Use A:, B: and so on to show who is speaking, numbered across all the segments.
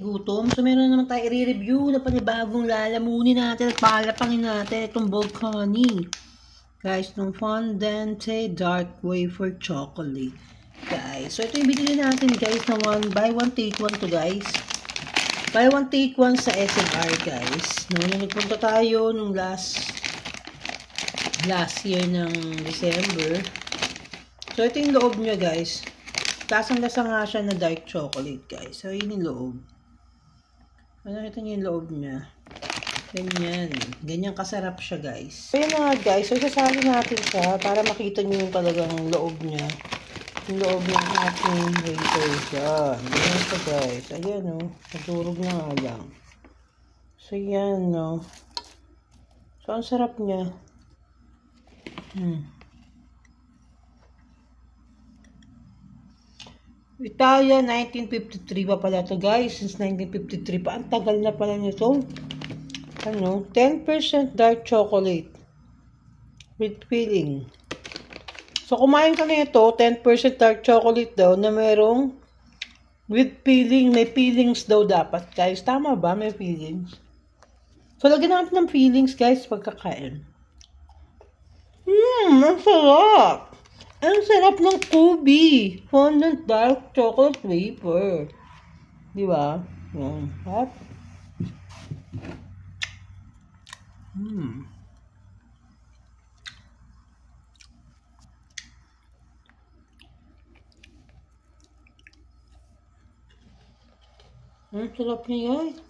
A: gutom. So, meron naman tayo i-review na panibagong lalamunin natin at palapangin natin itong Volcani. Guys, ng Fondente Dark Wafer Chocolate. Guys, so ito yung binili natin guys na buy one take one to guys. Buy one take one sa SNR guys. Nung nagpunta tayo nung last year ng December. So, ito yung loob niya guys. Lasang-lasa nga siya na dark chocolate, guys. So, yun yung loob. Nakita niyo yung loob niya. Ganyan. Ganyan kasarap siya, guys. So, yun na nga, guys. So, sasali natin siya para makita niyo yung talagang loob niya. Yung loob ng ating wafer siya. Ganyan siya, guys. Ayan, oh. Nadurog na nga lang. So, yan, no. So, ang sarap niya. Italia, 1953 pa pala to guys. Since 1953 pa. Ang tagal na pala nito. Ano? 10% dark chocolate. With filling. So, kumain ka na ito. 10% dark chocolate daw na merong with filling. May fillings daw dapat guys. Tama ba? May fillings. So, lagyan natin ng fillings guys pagkakain. Ang sarap! Ang sarap ng Kubi. Fondant dark chocolate wafer. Di ba? Yan. Hap. Ang sarap niya guys.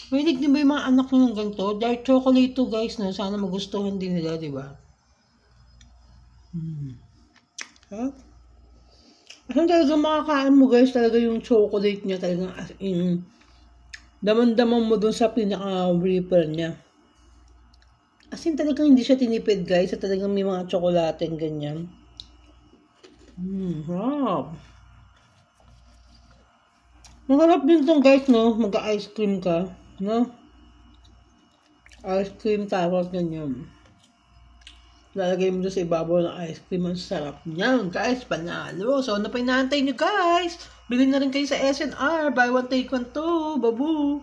A: Mahilig din ba yung mga anak nyo ng ganito? Dark chocolate to guys na sana magustuhan din nila, di ba? Asan talaga makakain mo guys, talaga yung chocolate niya talaga as in daman-daman mo dun sa pinaka-wafer niya. As in talagang hindi siya tinipid guys, at talagang may mga tsokolate ganyan. Wow. Maharap din tong guys, no? Mag-ice cream ka, no? Ice cream tapos ganyan. Lalagay mo doon sa ibabaw ng ice cream. Ang sarap niyan, guys. Panalo. So, ano pa inaantay nyo, guys? Bilhin na rin kayo sa SNR. Buy one, take one to. Babu.